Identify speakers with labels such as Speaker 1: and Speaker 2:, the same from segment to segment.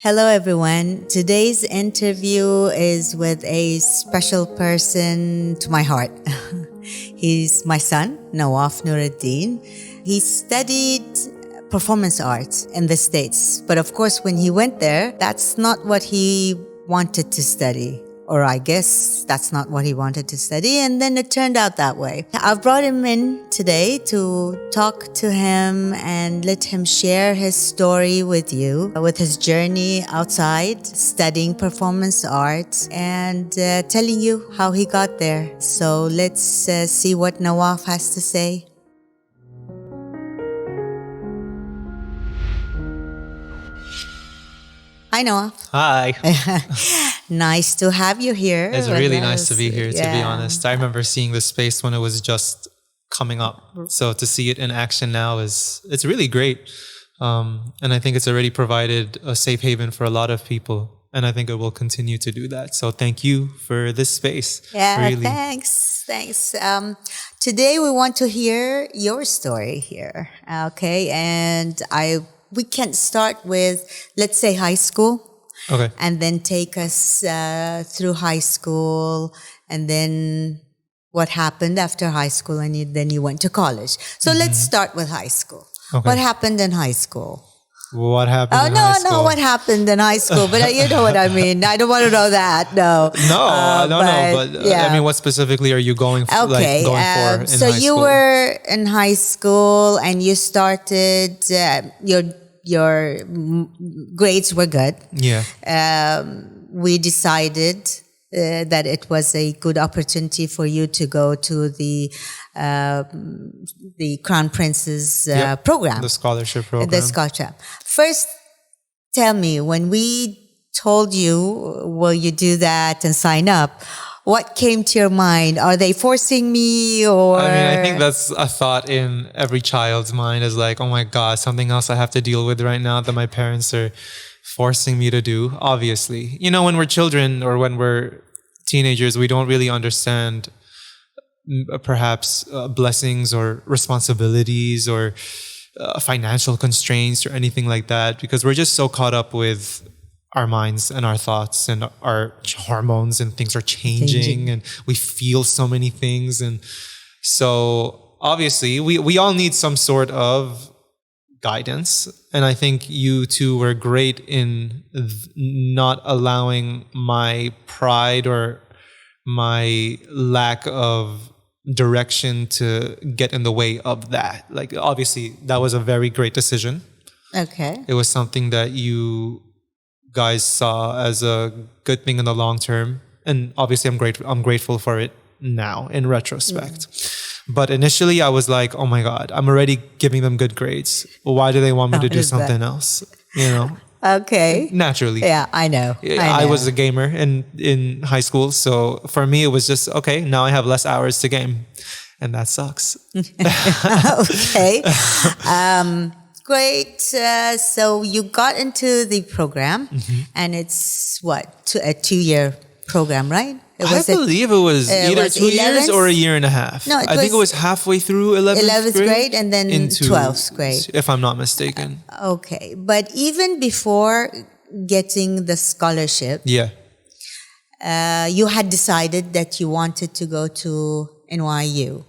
Speaker 1: Hello, everyone. Today's interview is with a special person to my heart. He's my son, Nawaf Nooruddin. He studied performance arts in the States. But of course, when he went there, that's not what he wanted to study. Or I guess that's not what he wanted to study. And then it turned out that way. I've brought him in today to talk to him and let him share his story with you, with his journey outside studying performance arts and telling you how he got there. So let's see what Nawaf has to say. Hi, Nawaf.
Speaker 2: Hi.
Speaker 1: Nice to have you here.
Speaker 2: It's really nice to be here, to be
Speaker 1: Yeah.
Speaker 2: honest. I remember seeing the space when it was just coming up. So to see it in action now it's really great. And I think it's already provided a safe haven for a lot of people. And I think it will continue to do that. So thank you for this space.
Speaker 1: Yeah,
Speaker 2: really.
Speaker 1: thanks. Today we want to hear your story here. Okay, and we can start with, let's say, high school.
Speaker 2: Okay.
Speaker 1: And then take us through high school, and then what happened after high school, and then you went to college. So let's start with high school.
Speaker 2: Okay.
Speaker 1: What happened in high school?
Speaker 2: What happened in
Speaker 1: no,
Speaker 2: high school?
Speaker 1: no, what happened in high school? But you know what I mean. I don't want to know that. No.
Speaker 2: But
Speaker 1: yeah.
Speaker 2: I mean, what specifically are you going for?
Speaker 1: Okay,
Speaker 2: For in
Speaker 1: so
Speaker 2: high
Speaker 1: you
Speaker 2: school?
Speaker 1: were in high school and you started, your grades were good.
Speaker 2: Yeah.
Speaker 1: We decided that it was a good opportunity for you to go to the Crown Prince's
Speaker 2: Yep.
Speaker 1: program.
Speaker 2: The scholarship program.
Speaker 1: The scholarship. First, tell me, when we told you, will you do that and sign up, what came to your mind? Are they forcing me or?
Speaker 2: I mean, I think that's a thought in every child's mind is like, oh my God, something else I have to deal with right now that my parents are forcing me to do. Obviously, you know, when we're children or when we're teenagers, we don't really understand perhaps blessings or responsibilities or financial constraints or anything like that, because we're just so caught up with our minds and our thoughts and our hormones, and things are changing and we feel so many things. And so obviously we all need some sort of guidance. And I think you two were great in not allowing my pride or my lack of direction to get in the way of that. Like, obviously that was a very great decision.
Speaker 1: Okay.
Speaker 2: It was something that you guys saw as a good thing in the long term, and obviously I'm grateful for it now in retrospect. But initially I was like, oh my God, I'm already giving them good grades. Why do they want me to do something else? You know?
Speaker 1: Okay.
Speaker 2: Naturally.
Speaker 1: Yeah, I know.
Speaker 2: I was a gamer in high school, so for me it was just, okay, now I have less hours to game, and that sucks.
Speaker 1: Okay. Great. So you got into the program, and it's what, a 2-year program, right?
Speaker 2: I believe it was either
Speaker 1: was
Speaker 2: 2 years
Speaker 1: 11th?
Speaker 2: or a year and a half.
Speaker 1: No,
Speaker 2: I think it was halfway through 11th
Speaker 1: grade and then
Speaker 2: into
Speaker 1: 12th grade.
Speaker 2: if I'm not mistaken.
Speaker 1: Okay. But even before getting the scholarship,
Speaker 2: Yeah.
Speaker 1: you had decided that you wanted to go to NYU.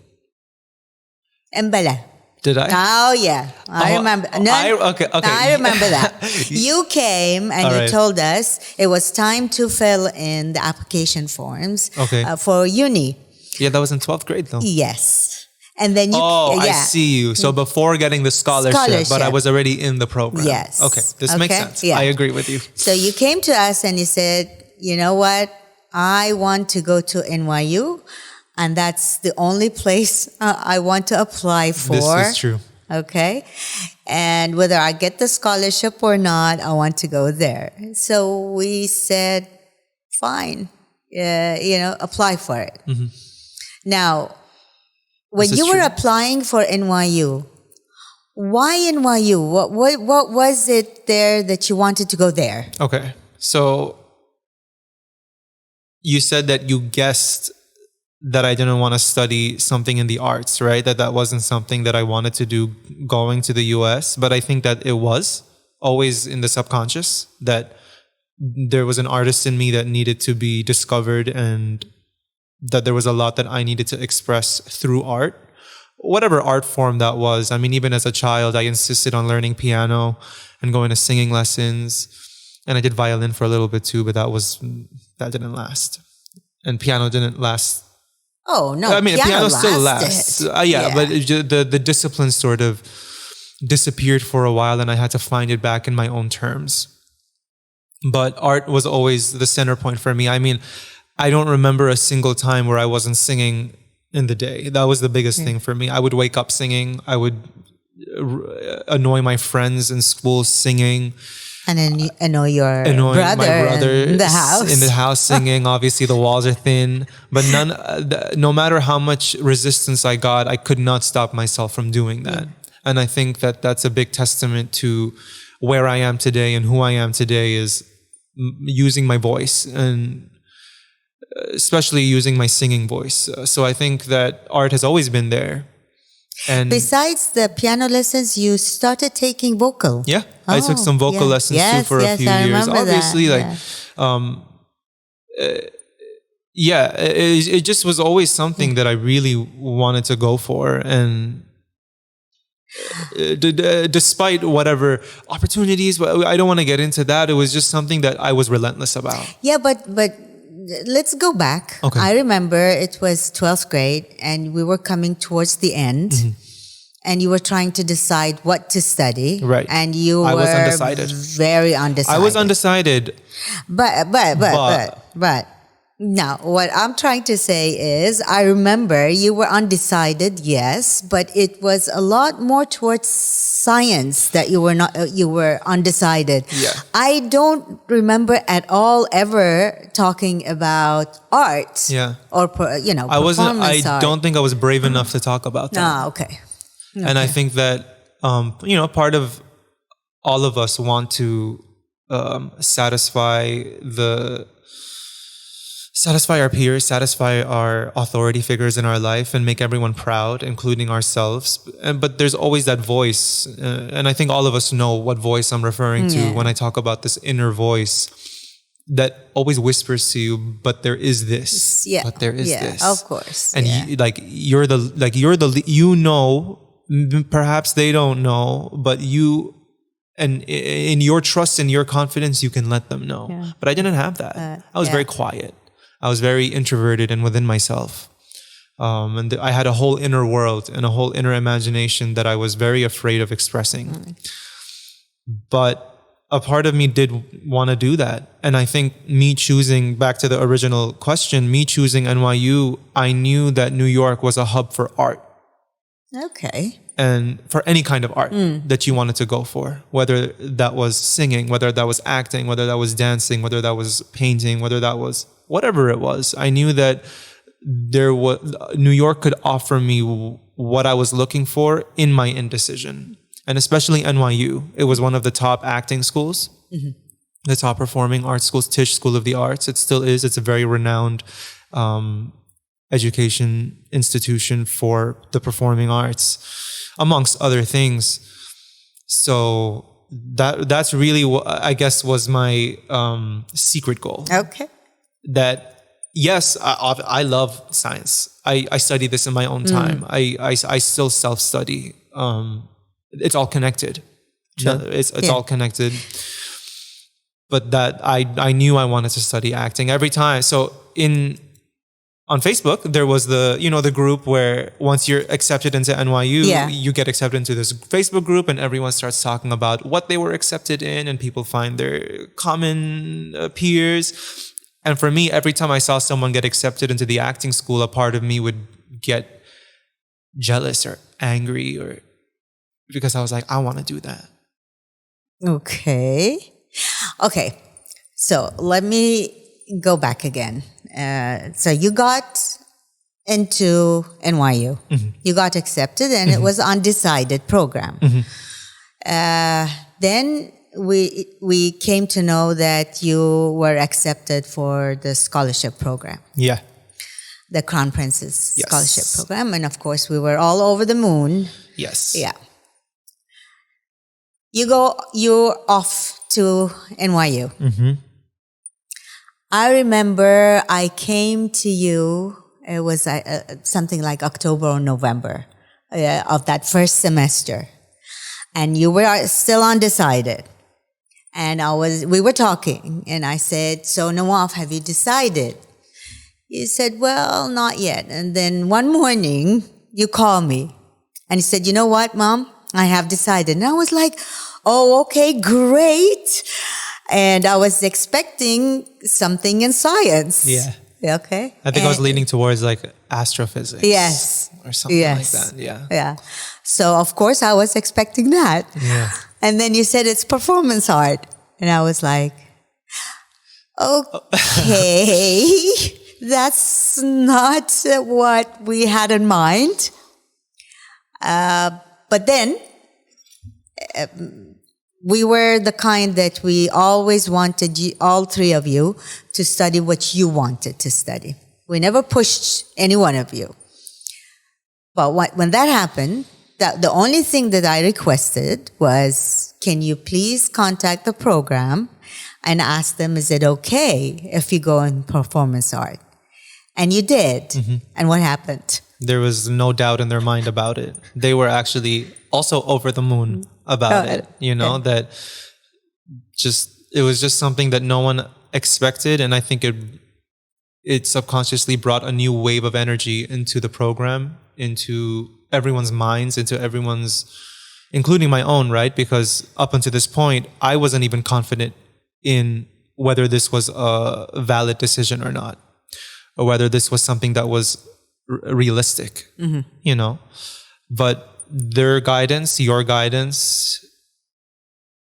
Speaker 1: Mbala.
Speaker 2: Did I?
Speaker 1: Oh, yeah. I remember.
Speaker 2: Okay.
Speaker 1: I remember that. You came and
Speaker 2: All
Speaker 1: you
Speaker 2: right.
Speaker 1: told us it was time to fill in the application forms
Speaker 2: Okay.
Speaker 1: For uni.
Speaker 2: Yeah, that was in 12th grade though.
Speaker 1: Yes. And then you...
Speaker 2: Oh,
Speaker 1: yeah.
Speaker 2: I see you. So before getting the scholarship, but I was already in the program.
Speaker 1: Yes.
Speaker 2: Okay, this makes
Speaker 1: Okay,
Speaker 2: sense.
Speaker 1: yeah.
Speaker 2: I agree with you.
Speaker 1: So you came to us and you said, you know what? I want to go to NYU. And that's the only place I want to apply for.
Speaker 2: This is true.
Speaker 1: Okay. And whether I get the scholarship or not, I want to go there. So we said, fine, apply for it. Now, when
Speaker 2: This is
Speaker 1: you were
Speaker 2: true.
Speaker 1: applying for NYU, why NYU? What was it there that you wanted to go there?
Speaker 2: Okay. So you said that you guessed that I didn't want to study something in the arts, right? That wasn't something that I wanted to do going to the US. But I think that it was always in the subconscious that there was an artist in me that needed to be discovered, and that there was a lot that I needed to express through art, whatever art form that was. I mean, even as a child, I insisted on learning piano and going to singing lessons. And I did violin for a little bit too, but that didn't last. And piano didn't last.
Speaker 1: Oh, no.
Speaker 2: I mean, piano still lasts.
Speaker 1: Yeah.
Speaker 2: But the discipline sort of disappeared for a while, and I had to find it back in my own terms. But art was always the center point for me. I mean, I don't remember a single time where I wasn't singing in the day. That was the biggest thing for me. I would wake up singing. I would annoy my friends in school singing.
Speaker 1: And then you annoy my brother in the house
Speaker 2: singing. Obviously, the walls are thin, but no matter how much resistance I got, I could not stop myself from doing that. And I think that that's a big testament to where I am today and who I am today, is using my voice, and especially using my singing voice. So I think that art has always been there. And
Speaker 1: besides the piano lessons, you started taking vocal.
Speaker 2: Yeah, I took some vocal lessons too for a few years. Obviously, it just was always something that I really wanted to go for. And despite whatever opportunities, I don't want to get into that. It was just something that I was relentless about.
Speaker 1: Yeah, but let's go back.
Speaker 2: Okay.
Speaker 1: I remember it was 12th grade and we were coming towards the end, and you were trying to decide what to study.
Speaker 2: Right.
Speaker 1: And you
Speaker 2: I
Speaker 1: were
Speaker 2: was undecided.
Speaker 1: Very undecided.
Speaker 2: I was undecided.
Speaker 1: But now what I'm trying to say is, I remember you were undecided, yes, but it was a lot more towards science that you were undecided.
Speaker 2: Yeah.
Speaker 1: I don't remember at all ever talking about art.
Speaker 2: Yeah.
Speaker 1: Or performance
Speaker 2: I don't think I was brave enough to talk about that.
Speaker 1: Ah, okay.
Speaker 2: And I think that part of all of us want to satisfy our peers, satisfy our authority figures in our life, and make everyone proud, including ourselves. But there's always that voice. And I think all of us know what voice I'm referring to when I talk about this inner voice that always whispers to you, but there is this.
Speaker 1: Yeah.
Speaker 2: But there is this.
Speaker 1: Of course.
Speaker 2: And perhaps they don't know, but you, and in your trust and your confidence, you can let them know.
Speaker 1: Yeah.
Speaker 2: But I didn't have that. I was very quiet. I was very introverted and within myself. And I had a whole inner world and a whole inner imagination that I was very afraid of expressing. But a part of me did want to do that. And I think me choosing, back to the original question, me choosing NYU, I knew that New York was a hub for art.
Speaker 1: Okay.
Speaker 2: And for any kind of art that you wanted to go for, whether that was singing, whether that was acting, whether that was dancing, whether that was painting, whether that was whatever it was, I knew that New York could offer me what I was looking for in my indecision. And especially NYU, it was one of the top acting schools, the top performing arts schools, Tisch School of the Arts. It still is. It's a very renowned education institution for the performing arts, amongst other things. So that's really what I guess was my secret goal.
Speaker 1: Okay.
Speaker 2: That yes, I love science. I study this in my own time. I still self-study. It's all connected.
Speaker 1: Sure.
Speaker 2: It's all connected. But that I knew I wanted to study acting every time. So on Facebook, there was the group where once you're accepted into NYU, you get accepted into this Facebook group, and everyone starts talking about what they were accepted in, and people find their common peers. And for me, every time I saw someone get accepted into the acting school, a part of me would get jealous or angry, because I was like, I want to do that.
Speaker 1: Okay. So let me go back again. So you got into NYU. You got accepted, and it was undecided program. Then we came to know that you were accepted for the scholarship program.
Speaker 2: Yeah.
Speaker 1: The Crown Princess Scholarship Program. And of course, we were all over the moon.
Speaker 2: Yes.
Speaker 1: Yeah. You're off to NYU. I remember I came to you, it was something like October or November of that first semester. And you were still undecided. And we were talking, and I said, so Nawaf, have you decided? You said, well, not yet. And then one morning, you called me. And he said, you know what, Mom? I have decided. And I was like, oh, okay, great. And I was expecting something in science.
Speaker 2: Yeah.
Speaker 1: Okay.
Speaker 2: I think I was leaning towards like astrophysics.
Speaker 1: Yes.
Speaker 2: Or something
Speaker 1: Yes.
Speaker 2: like that. Yeah.
Speaker 1: Yeah. So, of course, I was expecting that.
Speaker 2: Yeah.
Speaker 1: And then you said it's performance art. And I was like, okay, that's not what we had in mind. But then we were the kind that we always wanted you, all three of you, to study what you wanted to study. We never pushed any one of you. But when that happened, the only thing that I requested was, can you please contact the program and ask them, is it okay if you go in performance art? And you did. Mm-hmm. And what happened?
Speaker 2: There was no doubt in their mind about it. They were actually also over the moon about it. You know, that it was just something that no one expected. And I think it subconsciously brought a new wave of energy into the program, into everyone's minds, into everyone's, including my own, right? Because up until this point, I wasn't even confident in whether this was a valid decision or not, or whether this was something that was realistic, you know. But their guidance, your guidance,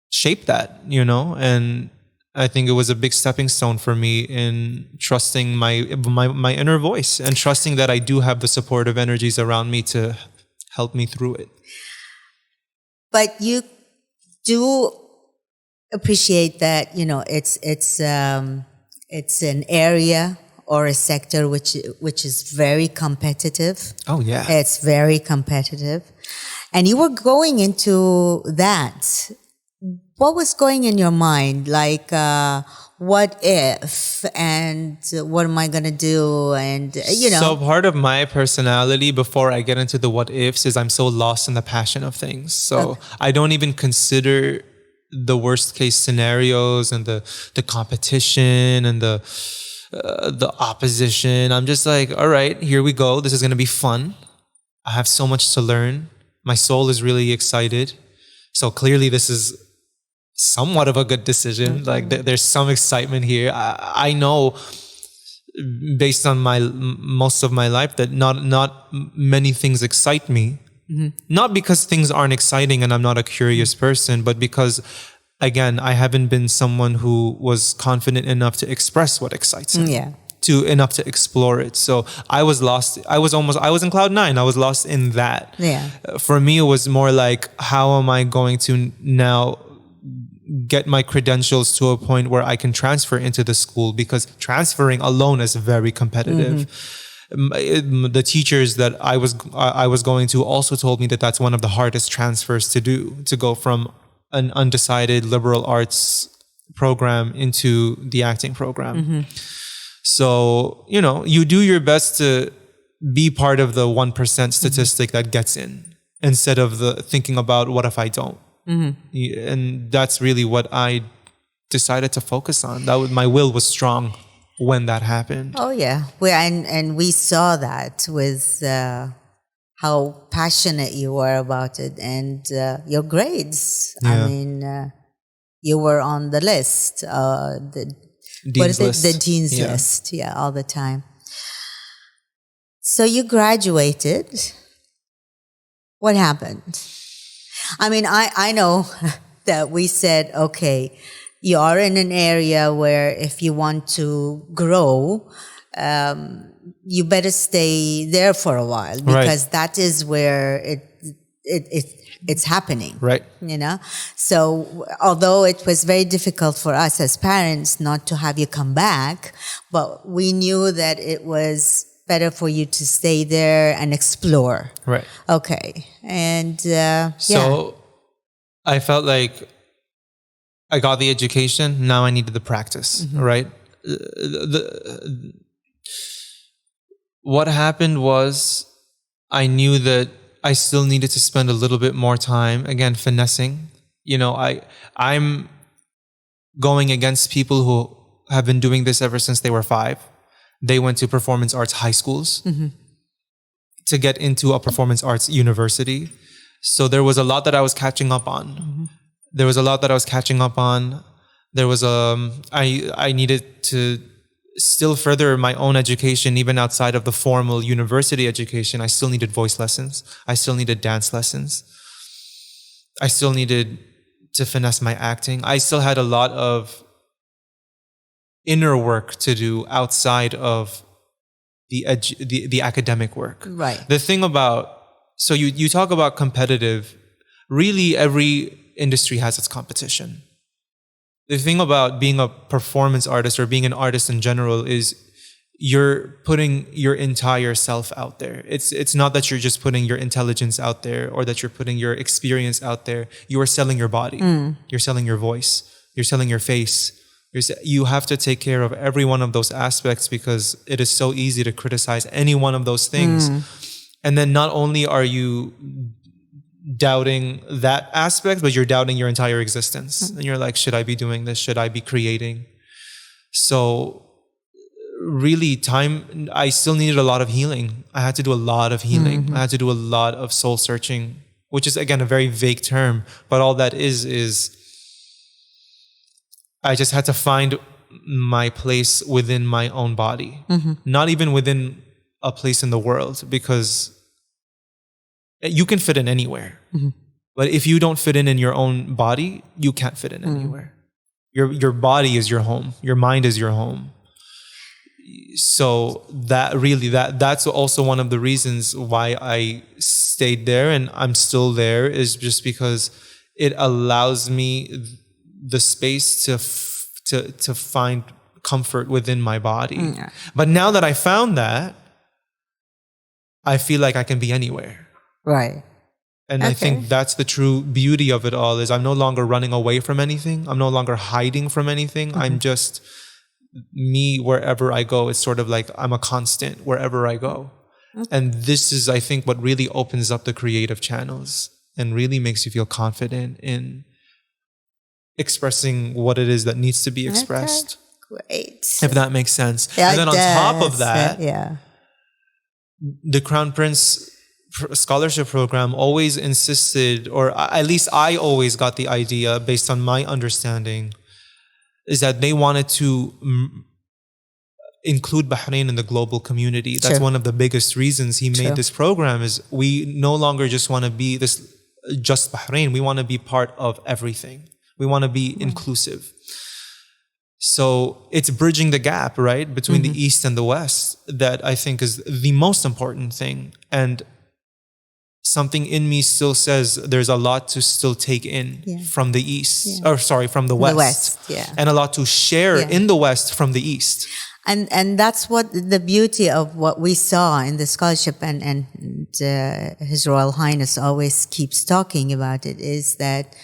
Speaker 2: shaped that, you know. And I think it was a big stepping stone for me in trusting my inner voice and trusting that I do have the supportive energies around me to help me through it.
Speaker 1: But you do appreciate that, you know, it's an area or a sector which is very competitive.
Speaker 2: Oh yeah,
Speaker 1: it's very competitive, and you were going into that. What was going in your mind? Like, what if, and what am I going to do? And, you know.
Speaker 2: So part of my personality, before I get into the what ifs, is I'm so lost in the passion of things. So I don't even consider the worst case scenarios and the competition and the opposition. I'm just like, all right, here we go. This is going to be fun. I have so much to learn. My soul is really excited. So clearly this is somewhat of a good decision. Mm-hmm. Like there's some excitement here. I know based on most of my life that not many things excite me. Mm-hmm. Not because things aren't exciting and I'm not a curious person, but because, again, I haven't been someone who was confident enough to express what excites me.
Speaker 1: Yeah.
Speaker 2: Enough to explore it. So I was lost. I was in cloud nine. I was lost in that.
Speaker 1: Yeah.
Speaker 2: For me, it was more like, how am I going to now get my credentials to a point where I can transfer into the school? Because transferring alone is very competitive. Mm-hmm. The teachers that I was going to also told me that that's one of the hardest transfers to do, to go from an undecided liberal arts program into the acting program. Mm-hmm. So, you know, you do your best to be part of the 1% statistic that gets in, instead of thinking about what if I don't. Mm-hmm. And that's really what I decided to focus on. My will was strong when that happened.
Speaker 1: Oh yeah, and we saw that with how passionate you were about it, and your grades. Yeah. I mean, you were on the list, the dean's list, yeah, all the time. So you graduated. What happened? I mean, I know that we said, okay, you are in an area where if you want to grow, you better stay there for a while, because that is where it's happening.
Speaker 2: Right.
Speaker 1: You know? So although it was very difficult for us as parents not to have you come back, but we knew that it was better for you to stay there and explore.
Speaker 2: Right.
Speaker 1: Okay. And
Speaker 2: so I felt like I got the education. Now I needed the practice, right? what happened was I knew that I still needed to spend a little bit more time, again, finessing. I'm going against people who have been doing this ever since they were 5. They went to performance arts high schools to get into a performance arts university. So there was a lot that I was catching up on. There was I needed to still further my own education, even outside of the formal university education. I still needed voice lessons. I still needed dance lessons. I still needed to finesse my acting. I still had a lot of inner work to do outside of the academic work.
Speaker 1: Right.
Speaker 2: The thing about, so you talk about competitive, really every industry has its competition. The thing about being a performance artist or being an artist in general is you're putting your entire self out there. It's not that you're just putting your intelligence out there or that you're putting your experience out there. You are selling your body. You're selling your voice. You're selling your face. You have to take care of every one of those aspects because it is so easy to criticize any one of those things. And then not only are you doubting that aspect, but you're doubting your entire existence. And you're like, should I be doing this? Should I be creating? So really I still needed a lot of healing. I had to do a lot of healing. I had to do a lot of soul searching, which is again a very vague term, but all that is I just had to find my place within my own body, not even within a place in the world, because you can fit in anywhere. But if you don't fit in your own body, you can't fit in anywhere. Your body is your home. Your mind is your home. So that's also one of the reasons why I stayed there and I'm still there, is just because it allows me the space to find comfort within my body. But now that I found that, I feel like I can be anywhere.
Speaker 1: Right.
Speaker 2: And I think that's the true beauty of it all, is I'm no longer running away from anything. I'm no longer hiding from anything. I'm just me wherever I go. It's sort of like I'm a constant wherever I go. And this is, I think, what really opens up the creative channels and really makes you feel confident in expressing what it is that needs to be expressed.
Speaker 1: Great.
Speaker 2: If that makes sense.
Speaker 1: Yeah,
Speaker 2: and then on top of that,
Speaker 1: yeah,
Speaker 2: the Crown Prince scholarship program always insisted, or at least I always got the idea based on my understanding, is that they wanted to include Bahrain in the global community. That's one of the biggest reasons he made this program, is we no longer just want to be just Bahrain. We want to be part of everything. We want to be inclusive. So it's bridging the gap, right, between the East and the West, that I think is the most important thing. And something in me still says there's a lot to still take in from the East, from the West. And a lot to share in the West from the East.
Speaker 1: And that's what the beauty of what we saw in the scholarship, and His Royal Highness always keeps talking about it, is that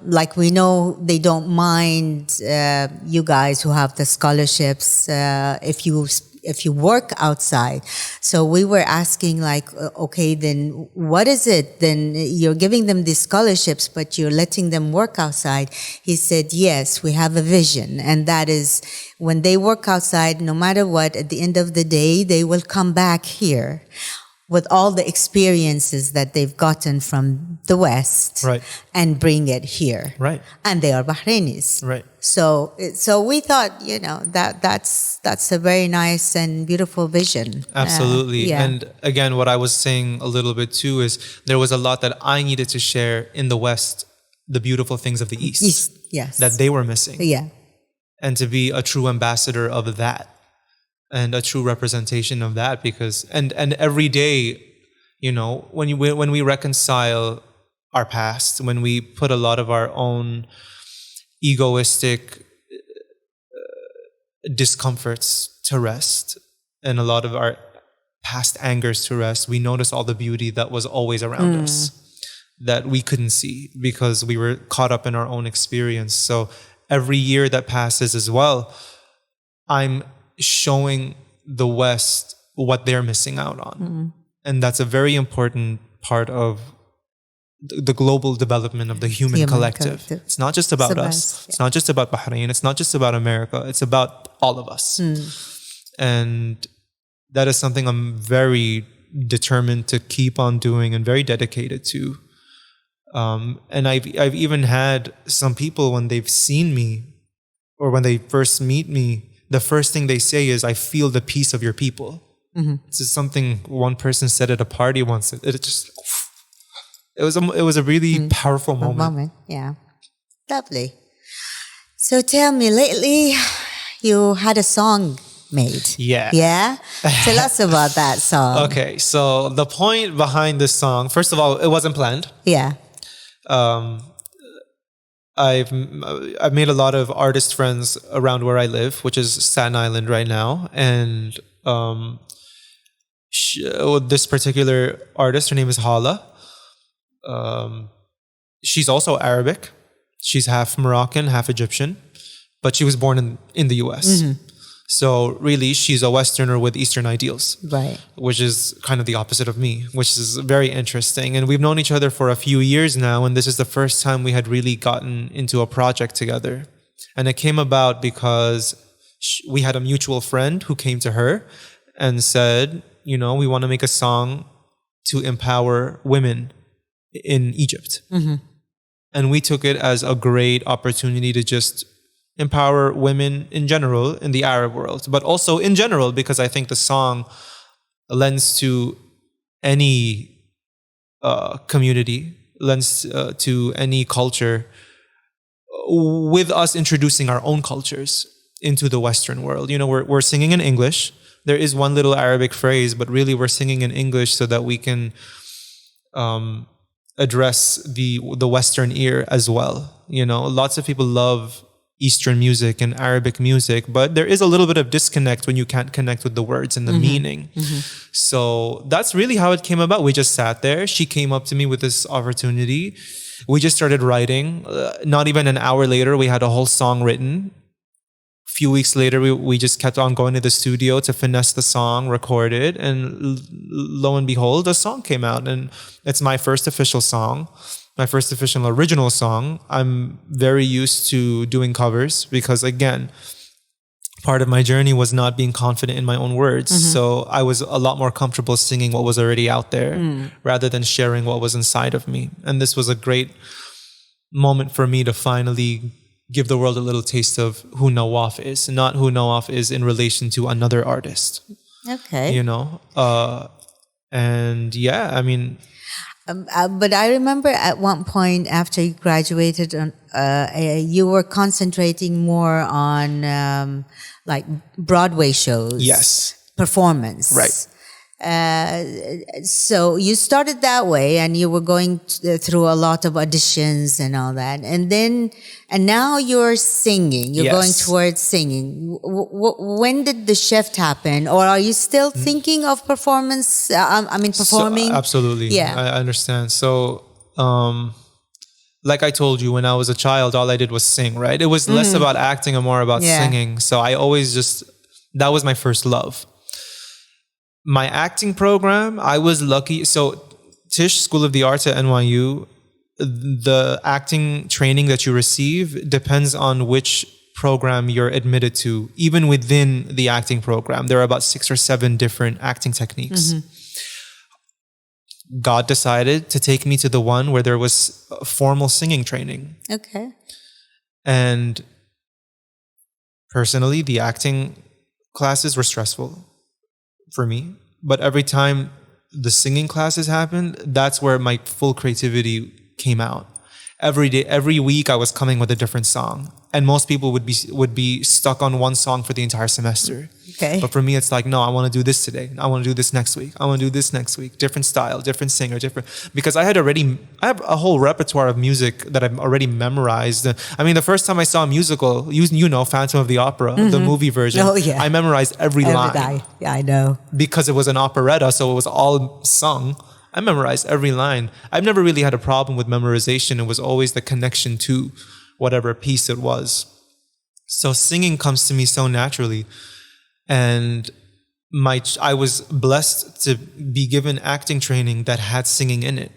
Speaker 1: like we know they don't mind you guys who have the scholarships if you work outside. So we were asking, like, okay, then what is it? Then you're giving them these scholarships, but you're letting them work outside. He said, yes, we have a vision. And that is, when they work outside, no matter what, at the end of the day, they will come back here with all the experiences that they've gotten from the West, and bring it here. And they are Bahrainis. So we thought, that's a very nice and beautiful vision.
Speaker 2: Absolutely. And again, what I was saying a little bit too is there was a lot that I needed to share in the West, the beautiful things of the East. That they were missing. And to be a true ambassador of that. And a true representation of that, because and every day, when we reconcile our past, when we put a lot of our own egoistic discomforts to rest and a lot of our past angers to rest, we notice all the beauty that was always around us that we couldn't see because we were caught up in our own experience. So every year that passes as well, I'm showing the West what they're missing out on. And that's a very important part of the global development of the human collective. It's not just about us. It's not just about Bahrain. It's not just about America. It's about all of us. And that is something I'm very determined to keep on doing and very dedicated to. And I've even had some people, when they've seen me or when they first meet me, the first thing they say is, "I feel the peace of your people." This is something one person said at a party once. It was a really powerful moment.
Speaker 1: Yeah. Lovely. So tell me, lately you had a song made.
Speaker 2: Yeah.
Speaker 1: Yeah? Tell us about that song.
Speaker 2: Okay, so the point behind this song, first of all, it wasn't planned.
Speaker 1: Yeah.
Speaker 2: I've made a lot of artist friends around where I live, which is Staten Island right now, and this particular artist, her name is Hala. She's also Arabic. She's half Moroccan, half Egyptian, but she was born in the US. So really, she's a Westerner with Eastern ideals,
Speaker 1: Right.
Speaker 2: which is kind of the opposite of me, which is very interesting. And we've known each other for a few years now, and this is the first time we had really gotten into a project together. And it came about because we had a mutual friend who came to her and said, we want to make a song to empower women in Egypt. And we took it as a great opportunity to just empower women in general in the Arab world, but also in general, because I think the song lends to any community, lends to any culture, with us introducing our own cultures into the Western world. We're singing in English. There is one little Arabic phrase, but really we're singing in English so that we can address the Western ear as well. Lots of people love Eastern music and Arabic music, but there is a little bit of disconnect when you can't connect with the words and the meaning. So that's really how it came about. We just sat there. She came up to me with this opportunity. We just started writing. Not even an hour later, we had a whole song written. A few weeks later, we just kept on going to the studio to finesse the song, record it, and lo and behold, a song came out. And it's my first official song. My first official original song. I'm very used to doing covers because, again, part of my journey was not being confident in my own words. So I was a lot more comfortable singing what was already out there rather than sharing what was inside of me. And this was a great moment for me to finally give the world a little taste of who Nawaf is, not who Nawaf is in relation to another artist.
Speaker 1: Okay.
Speaker 2: And yeah, I mean...
Speaker 1: but I remember at one point after you graduated, you were concentrating more on like Broadway shows.
Speaker 2: Yes.
Speaker 1: Performance.
Speaker 2: Right.
Speaker 1: So you started that way, and you were going through a lot of auditions and all that, and now you're singing. You're going towards singing. When did the shift happen, or are you still thinking of performance? Performing.
Speaker 2: So, absolutely.
Speaker 1: Yeah,
Speaker 2: I understand. So, like I told you, when I was a child, all I did was sing. Right. It was less about acting and more about singing. So I always that was my first love. My acting program, I was lucky. So Tisch School of the Arts at NYU, the acting training that you receive depends on which program you're admitted to. Even within the acting program, there are about 6 or 7 different acting techniques. God decided to take me to the one where there was formal singing training.
Speaker 1: Okay.
Speaker 2: And personally, the acting classes were stressful for me, but every time the singing classes happened, that's where my full creativity came out. Every day, every week, I was coming with a different song, and most people would be stuck on one song for the entire semester.
Speaker 1: Okay.
Speaker 2: But for me, it's like, no, I want to do this today. I want to do this next week. I want to do this next week. Different style, different singer, because I have a whole repertoire of music that I've already memorized. I mean, the first time I saw a musical, Phantom of the Opera, the movie version.
Speaker 1: Oh, yeah.
Speaker 2: I memorized every line.
Speaker 1: Yeah, I know.
Speaker 2: Because it was an operetta, so it was all sung. I memorized every line. I've never really had a problem with memorization. It was always the connection to whatever piece it was. So singing comes to me so naturally. And I was blessed to be given acting training that had singing in it.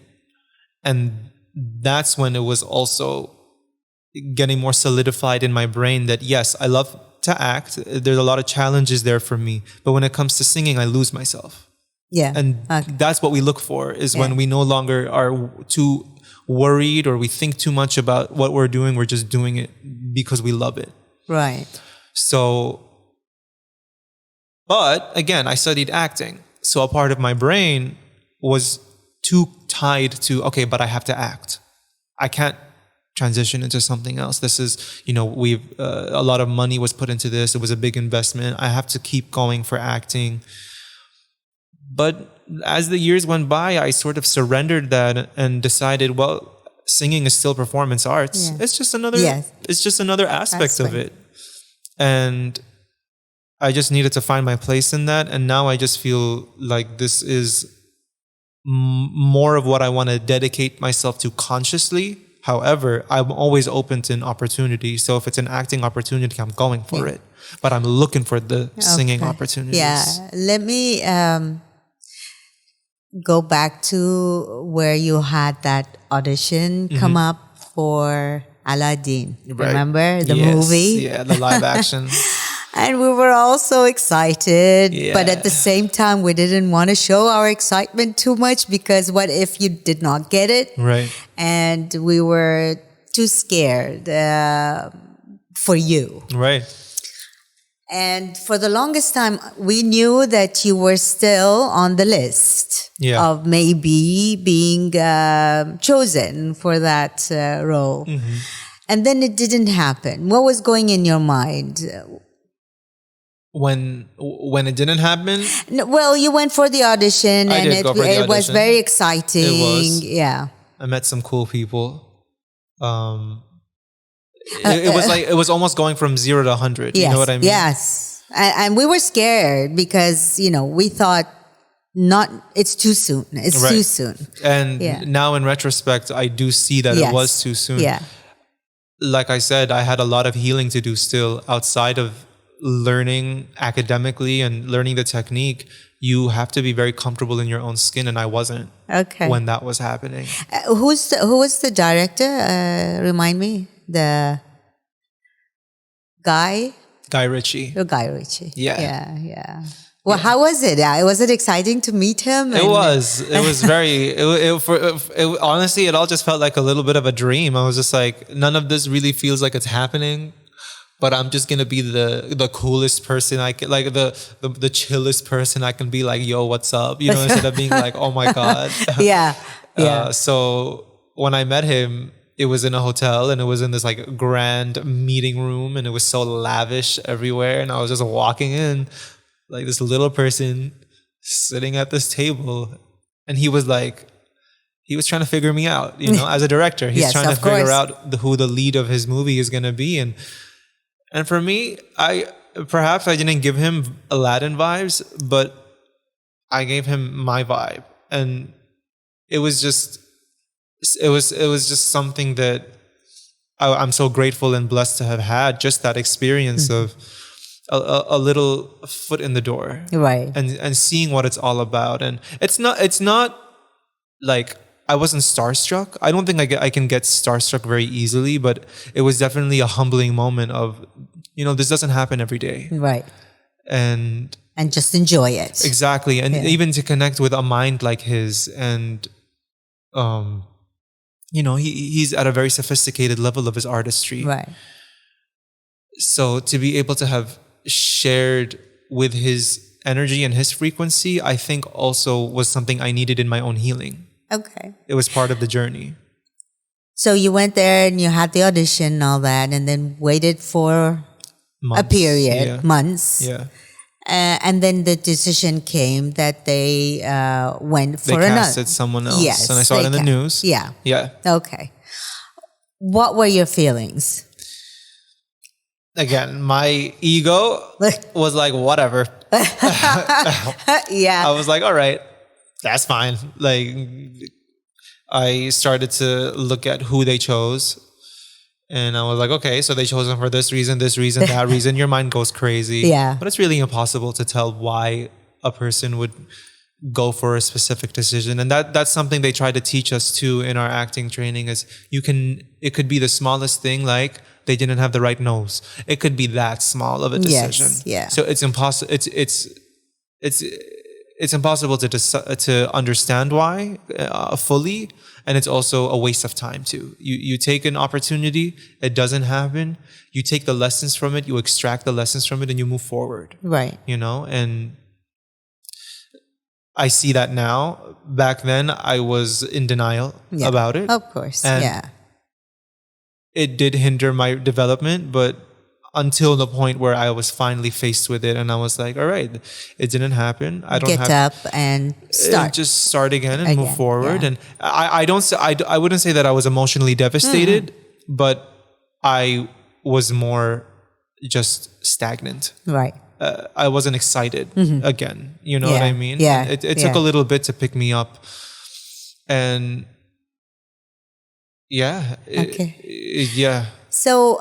Speaker 2: And that's when it was also getting more solidified in my brain that yes, I love to act. There's a lot of challenges there for me. But when it comes to singing, I lose myself.
Speaker 1: Yeah.
Speaker 2: And that's what we look for, is when we no longer are too worried or we think too much about what we're doing. We're just doing it because we love it.
Speaker 1: Right.
Speaker 2: So, but again, I studied acting. So a part of my brain was too tied to, okay, but I have to act. I can't transition into something else. This is, we've, a lot of money was put into this. It was a big investment. I have to keep going for acting. But as the years went by, I sort of surrendered that and decided, well, singing is still performance arts. Yeah. It's just another aspect of it. And I just needed to find my place in that. And now I just feel like this is more of what I want to dedicate myself to consciously. However, I'm always open to an opportunity. So if it's an acting opportunity, I'm going for it. But I'm looking for the singing opportunities.
Speaker 1: Yeah. Let me go back to where you had that audition come up for Aladdin. Right. Remember the movie?
Speaker 2: Yeah, the live action.
Speaker 1: And we were all so excited. Yeah. But at the same time, we didn't want to show our excitement too much, because what if you did not get it?
Speaker 2: Right.
Speaker 1: And we were too scared for you.
Speaker 2: Right.
Speaker 1: And for the longest time, we knew that you were still on the list of maybe being chosen for that role. Mm-hmm. And then it didn't happen. What was going in your mind?
Speaker 2: When it didn't happen?
Speaker 1: No, well, you went for the audition, and it was very exciting.
Speaker 2: It was.
Speaker 1: Yeah.
Speaker 2: I met some cool people. It was almost going from 0 to 100.
Speaker 1: Yes,
Speaker 2: you know what I mean?
Speaker 1: Yes. And we were scared because, we thought it's too soon. It's too soon.
Speaker 2: And now in retrospect, I do see that it was too soon.
Speaker 1: Yeah.
Speaker 2: Like I said, I had a lot of healing to do still outside of learning academically and learning the technique. You have to be very comfortable in your own skin, and I wasn't when that was happening.
Speaker 1: Who was the director? Remind me. The Guy Ritchie. Oh, Guy Ritchie. Yeah. Well, how was it? Was it exciting to meet him?
Speaker 2: It was very. Honestly, it all just felt like a little bit of a dream. I was just like, none of this really feels like it's happening. But I'm just gonna be the coolest person I can, like the chillest person I can be. Like, yo, what's up? Instead of being like, oh my god.
Speaker 1: Yeah.
Speaker 2: So when I met him, it was in a hotel, and it was in this like grand meeting room, and it was so lavish everywhere. And I was just walking in, like this little person sitting at this table, and he was trying to figure me out, as a director. He's trying to figure out who the lead of his movie is going to be. And for me, I didn't give him Aladdin vibes, but I gave him my vibe. And it was just something that I'm so grateful and blessed to have had, just that experience of a little foot in the door,
Speaker 1: right?
Speaker 2: And seeing what it's all about. And it's not like I wasn't starstruck. I don't think I can get starstruck very easily, but it was definitely a humbling moment of, this doesn't happen every day,
Speaker 1: right?
Speaker 2: And
Speaker 1: just enjoy it.
Speaker 2: Exactly, and even to connect with a mind like his, and he's at a very sophisticated level of his artistry.
Speaker 1: Right.
Speaker 2: So to be able to have shared with his energy and his frequency, I think also was something I needed in my own healing.
Speaker 1: Okay.
Speaker 2: It was part of the journey.
Speaker 1: So you went there and you had the audition and all that, and then waited for months. A period, months.
Speaker 2: Yeah.
Speaker 1: And then the decision came that they went for another. They
Speaker 2: casted someone else.
Speaker 1: Yes,
Speaker 2: and I saw it in the news.
Speaker 1: Yeah.
Speaker 2: Yeah.
Speaker 1: Okay. What were your feelings?
Speaker 2: Again, my ego was like, whatever.
Speaker 1: Yeah.
Speaker 2: I was like, all right, that's fine. Like, I started to look at who they chose. And I was like, okay, so they chose him for this reason, that reason. Your mind goes crazy.
Speaker 1: Yeah.
Speaker 2: But it's really impossible to tell why a person would go for a specific decision. And that's something they try to teach us too in our acting training is it could be the smallest thing, like they didn't have the right nose. It could be that small of a decision.
Speaker 1: Yes, yeah.
Speaker 2: So it's impossible. It's impossible to understand why fully. And it's also a waste of time too. You take an opportunity, it doesn't happen. You take the lessons from it, you extract the lessons from it, and you move forward.
Speaker 1: Right.
Speaker 2: And I see that now. Back then, I was in denial about it.
Speaker 1: Of course,
Speaker 2: and it did hinder my development, but until the point where I was finally faced with it, and I was like, all right, it didn't happen. I don't
Speaker 1: Get up and start.
Speaker 2: Just start again and move forward.
Speaker 1: Yeah.
Speaker 2: And I wouldn't say that I was emotionally devastated, but I was more just stagnant.
Speaker 1: Right.
Speaker 2: I wasn't excited again. You know what I mean?
Speaker 1: Yeah.
Speaker 2: It took a little bit to pick me up. And yeah.
Speaker 1: So,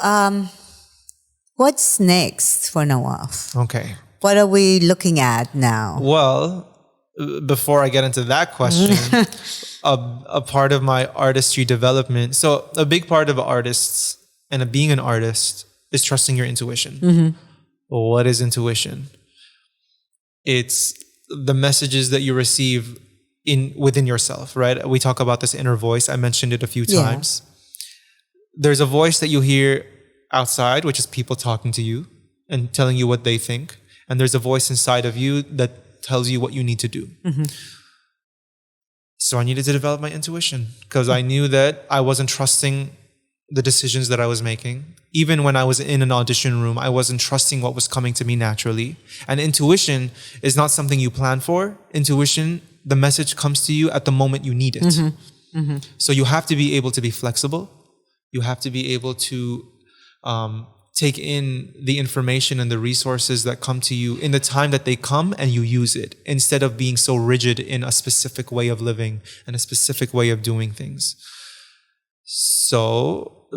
Speaker 1: what's next for Nawaf?
Speaker 2: Okay.
Speaker 1: What are we looking at now?
Speaker 2: Well, before I get into that question, a part of my artistry development. So a big part of artists and being an artist is trusting your intuition. What is intuition? It's the messages that you receive within yourself, right? We talk about this inner voice. I mentioned it a few times. There's a voice that you hear outside, which is people talking to you and telling you what they think. And there's a voice inside of you that tells you what you need to do. So I needed to develop my intuition because I knew that I wasn't trusting the decisions that I was making. Even when I was in an audition room, I wasn't trusting what was coming to me naturally. And intuition is not something you plan for. Intuition, the message comes to you at the moment you need it. So you have to be able to be flexible. You have to be able to take in the information and the resources that come to you in the time that they come, and you use it instead of being so rigid in a specific way of living and a specific way of doing things. So,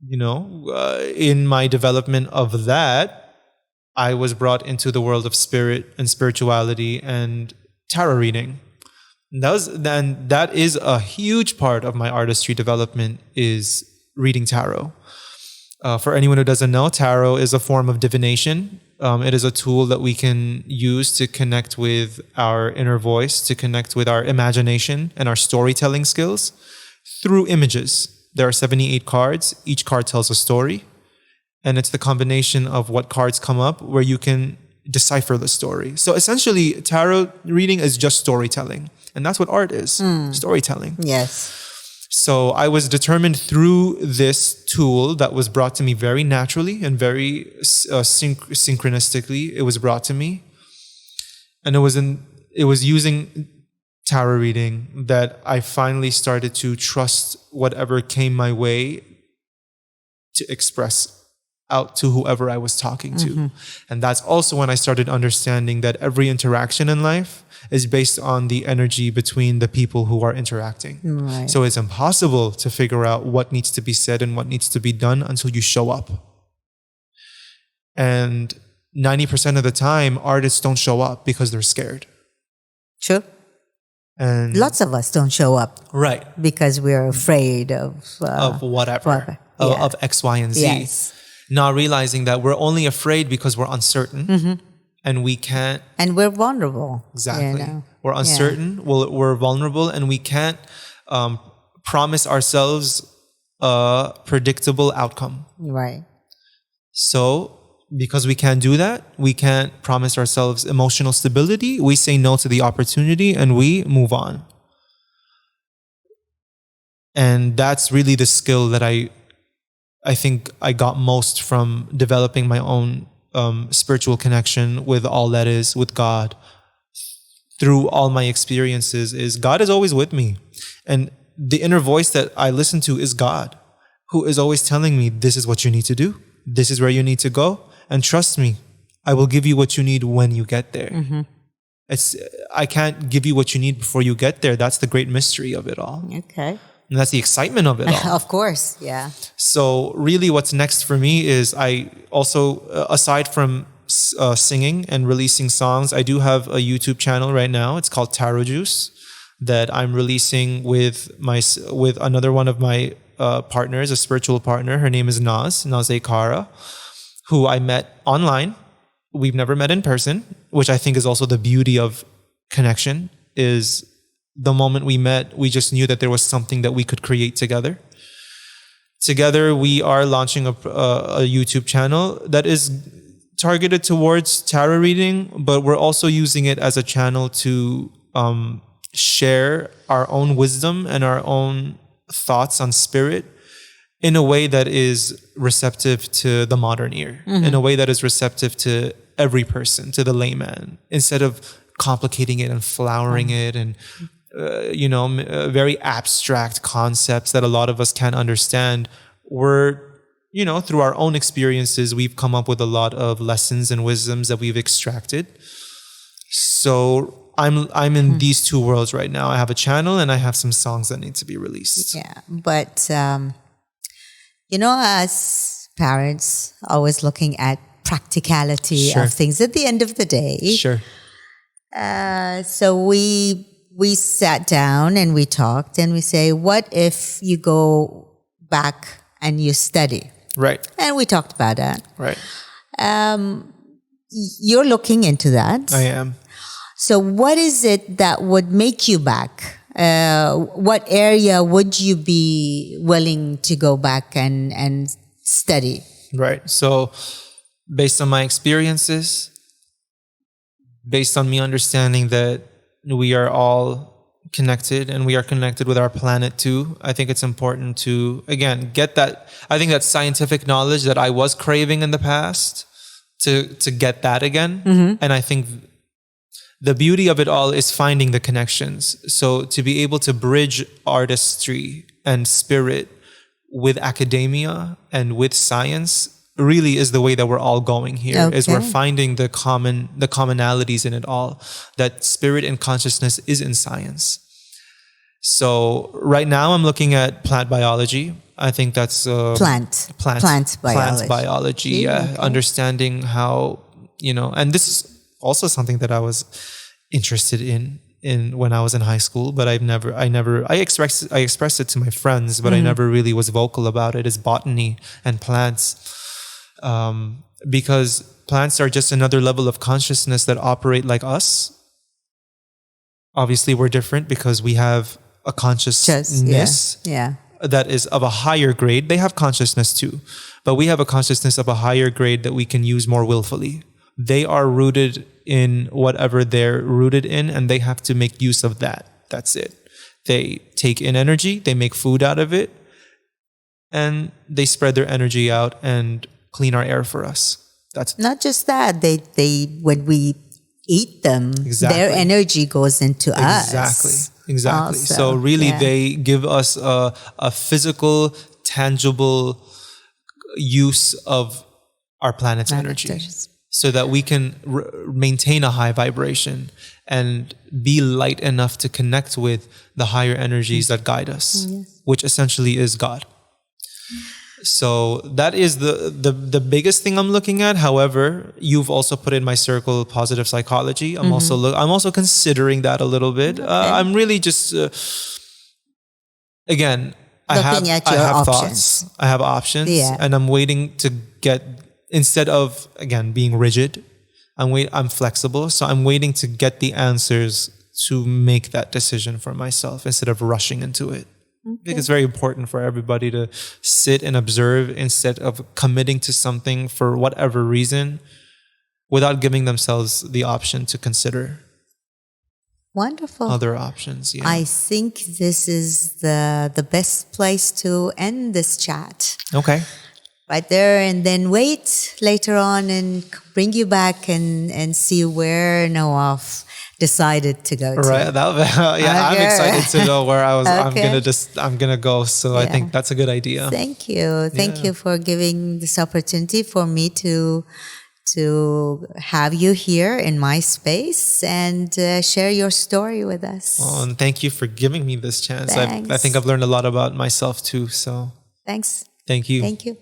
Speaker 2: in my development of that, I was brought into the world of spirit and spirituality and tarot reading. That is a huge part of my artistry development, is reading tarot. For anyone who doesn't know, tarot is a form of divination. It is a tool that we can use to connect with our inner voice, to connect with our imagination and our storytelling skills through images. There are 78 cards. Each card tells a story. And it's the combination of what cards come up where you can decipher the story. So essentially, tarot reading is just storytelling. And that's what art is, storytelling.
Speaker 1: Yes.
Speaker 2: So I was determined through this tool that was brought to me very naturally and very synchronistically. It was brought to me. And it was using tarot reading that I finally started to trust whatever came my way to express out to whoever I was talking to. And that's also when I started understanding that every interaction in life is based on the energy between the people who are interacting.
Speaker 1: Right.
Speaker 2: So it's impossible to figure out what needs to be said and what needs to be done until you show up. And 90% of the time, artists don't show up because they're scared.
Speaker 1: Sure.
Speaker 2: And
Speaker 1: lots of us don't show up.
Speaker 2: Right.
Speaker 1: Because we're afraid of
Speaker 2: whatever. Of X, Y, and Z.
Speaker 1: Yes.
Speaker 2: Not realizing that we're only afraid because we're uncertain. And we can't...
Speaker 1: And we're vulnerable.
Speaker 2: Exactly. We're uncertain, we're vulnerable, and we can't promise ourselves a predictable outcome.
Speaker 1: Right.
Speaker 2: So, because we can't do that, we can't promise ourselves emotional stability, we say no to the opportunity and we move on. And that's really the skill that I think I got most from developing my own spiritual connection with all that is, with God. Through all my experiences, is God is always with me. And the inner voice that I listen to is God, who is always telling me, this is what you need to do. This is where you need to go. And trust me, I will give you what you need when you get there. I can't give you what you need before you get there. That's the great mystery of it all.
Speaker 1: Okay.
Speaker 2: And that's the excitement of it all.
Speaker 1: Of course, yeah.
Speaker 2: So really what's next for me is I also, aside from singing and releasing songs, I do have a YouTube channel right now. It's called Taro Juice that I'm releasing with another one of my partners, a spiritual partner. Her name is Naze Kara, who I met online. We've never met in person, which I think is also the beauty of connection, is the moment we met, we just knew that there was something that we could create together. Together, we are launching a YouTube channel that is targeted towards tarot reading, but we're also using it as a channel to share our own wisdom and our own thoughts on spirit in a way that is receptive to the modern ear, in a way that is receptive to every person, to the layman, instead of complicating it and flowering it and very abstract concepts that a lot of us can't understand. We're, through our own experiences, we've come up with a lot of lessons and wisdoms that we've extracted. So I'm in these two worlds right now. I have a channel and I have some songs that need to be released.
Speaker 1: Yeah, but as parents, always looking at practicality of things at the end of the day.
Speaker 2: Sure.
Speaker 1: So we sat down and we talked and we say, what if you go back and you study?
Speaker 2: Right.
Speaker 1: And we talked about that.
Speaker 2: Right.
Speaker 1: You're looking into that.
Speaker 2: I am.
Speaker 1: So what is it that would make you back? What area would you be willing to go back and study?
Speaker 2: Right. So based on my experiences, based on me understanding that we are all connected and we are connected with our planet too, I think it's important to, again, get that, I think that scientific knowledge that I was craving in the past, to get that again. And I think the beauty of it all is finding the connections. So to be able to bridge artistry and spirit with academia and with science really is the way that we're all going here, is we're finding the commonalities in it all, that spirit and consciousness is in science. So right now I'm looking at plant biology. I think that's plant biology. Yeah. Okay. Understanding how, and this is also something that I was interested in when I was in high school, but I expressed it to my friends, but I never really was vocal about it, is botany and plants. Because plants are just another level of consciousness that operate like us. Obviously, we're different because we have a consciousness that is of a higher grade. They have consciousness too, but we have a consciousness of a higher grade that we can use more willfully. They are rooted in whatever they're rooted in, and they have to make use of that. That's it. They take in energy, they make food out of it, and they spread their energy out and clean our air for us. That's
Speaker 1: not just that. They when we eat them, their energy goes into us.
Speaker 2: Exactly. Also, so really, they give us a physical, tangible use of our planet's energy, so that we can maintain a high vibration and be light enough to connect with the higher energies that guide us, which essentially is God. So that is the biggest thing I'm looking at. However, you've also put in my circle positive psychology. I'm also considering that a little bit. I'm really just again, I have thoughts. I have options, and I'm waiting to get, instead of again being rigid, I'm flexible. So I'm waiting to get the answers to make that decision for myself instead of rushing into it. I think it's very important for everybody to sit and observe instead of committing to something for whatever reason without giving themselves the option to consider other options. Yeah.
Speaker 1: I think this is the best place to end this chat.
Speaker 2: Okay.
Speaker 1: Right there, and then wait later on and bring you back and see where Nawaf decided to go to.
Speaker 2: Right. I'm excited to know where I'm gonna go. So I think that's a good idea.
Speaker 1: Thank you for giving this opportunity for me to to have you here in my space and share your story with us.
Speaker 2: Well, and thank you for giving me this chance. I
Speaker 1: Thanks.
Speaker 2: think I've learned a lot about myself too. So
Speaker 1: Thanks.
Speaker 2: thank you.
Speaker 1: Thank you.